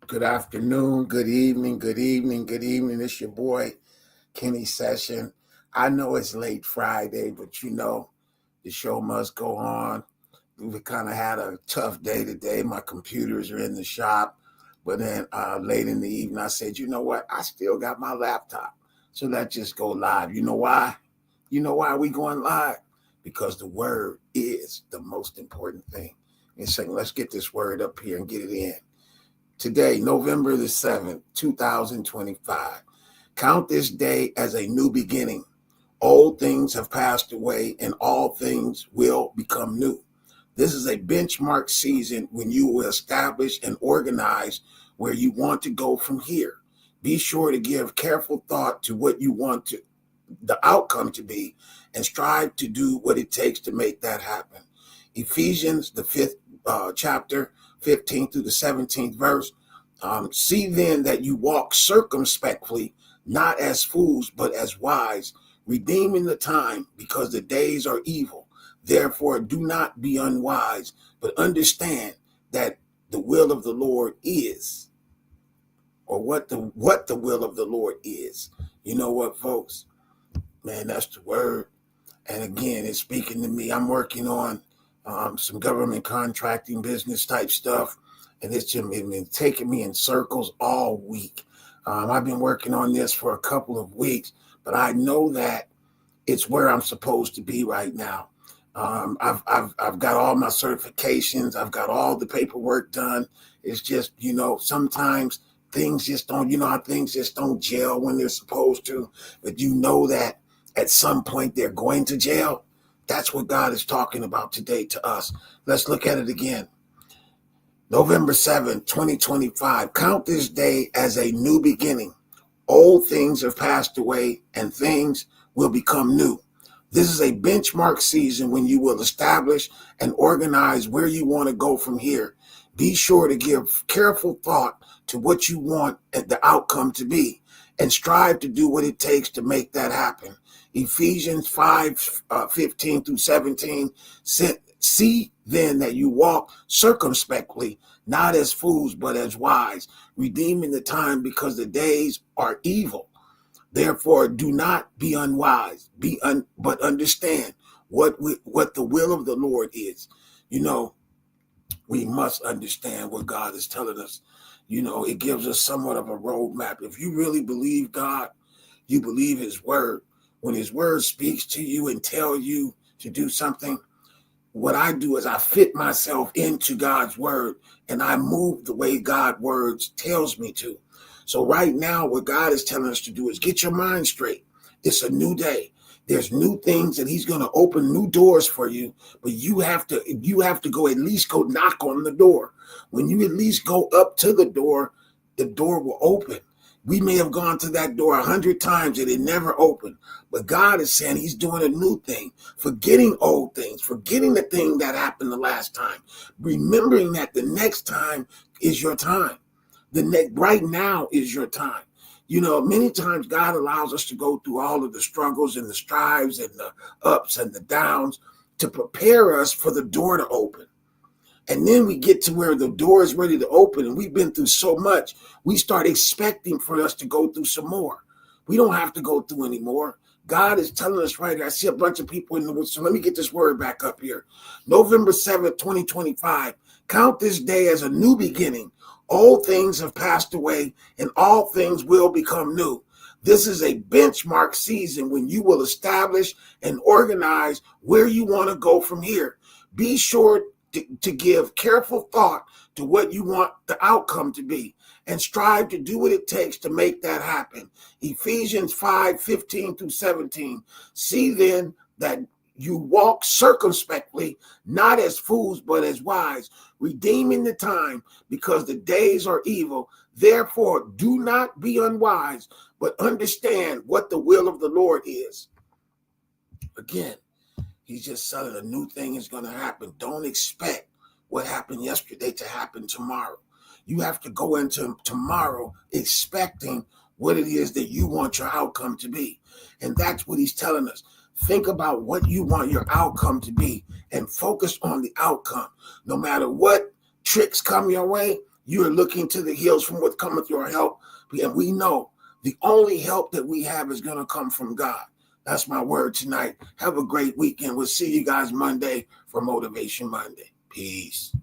Good afternoon, good evening, good evening, good evening. It's your boy, Kenny Session. I know it's late Friday, but the show must go on. We kind of had a tough day today. My computers are in the shop. But then late in the evening, I said, you know what? I still got my laptop. So let's just go live. You know why? You know why we going live? Because the word is the most important thing. And so let's get this word up here and get it in. Today, November the 7th, 2025. Count this day as a new beginning. Old things have passed away and all things will become new. This is a benchmark season when you will establish and organize where you want to go from here. Be sure to give careful thought to what you want the outcome to be, and strive to do what it takes to make that happen. Ephesians, the 5th chapter, 15th through the 17th verse. See then that you walk circumspectly, not as fools, but as wise, redeeming the time, because the days are evil. Therefore, do not be unwise, but understand that the will of the Lord is, or what the will of the Lord is. You know what, folks? Man, that's the word. And again, it's speaking to me. I'm working on some government contracting business type stuff. And it's just been taking me in circles all week. I've been working on this for a couple of weeks, but I know that it's where I'm supposed to be right now. I've got all my certifications. I've got all the paperwork done. It's just, sometimes things just don't, how things just don't gel when they're supposed to. But you know that at some point they're going to jail. That's what God is talking about today to us. Let's look at it again. November 7th, 2025. Count this day as a new beginning. Old things have passed away and things will become new. This is a benchmark season when you will establish and organize where you want to go from here. Be sure to give careful thought to what you want the outcome to be, and strive to do what it takes to make that happen. Ephesians 5, 15 through 17. See then that you walk circumspectly, not as fools, but as wise, redeeming the time, because the days are evil. Therefore, do not be unwise, but understand what the will of the Lord is. We must understand what God is telling us. It gives us somewhat of a roadmap. If you really believe God, you believe his word. When his word speaks to you and tell you to do something, what I do is I fit myself into God's word and I move the way God's words tells me to. So right now, what God is telling us to do is get your mind straight. It's a new day. There's new things that he's going to open new doors for you, but you have to go, at least go knock on the door. When you at least go up to the door will open. We may have gone to that door 100 times and it never opened, but God is saying he's doing a new thing, forgetting old things, forgetting the thing that happened the last time, remembering that the next time is your time. Right now is your time. Many times God allows us to go through all of the struggles and the strives and the ups and the downs to prepare us for the door to open. And then we get to where the door is ready to open and we've been through so much, we start expecting for us to go through some more. We don't have to go through anymore. God is telling us right here. I see a bunch of people in the woods. So let me get this word back up here. November 7th, 2025. Count this day as a new beginning. Old things have passed away and all things will become new. This is a benchmark season when you will establish and organize where you want to go from here. Be sure to give careful thought to what you want the outcome to be, and strive to do what it takes to make that happen. Ephesians 5, 15 through 17. See then that you walk circumspectly, not as fools, but as wise, redeeming the time, because the days are evil. Therefore, do not be unwise, but understand what the will of the Lord is. Again, he's just saying a new thing is going to happen. Don't expect what happened yesterday to happen tomorrow. You have to go into tomorrow expecting what it is that you want your outcome to be. And that's what he's telling us. Think about what you want your outcome to be and focus on the outcome. No matter what tricks come your way, You are looking to the hills from what cometh your help. And we know the only help that we have is going to come from God. That's my word tonight. Have a great weekend. We'll see you guys Monday for Motivation Monday. Peace.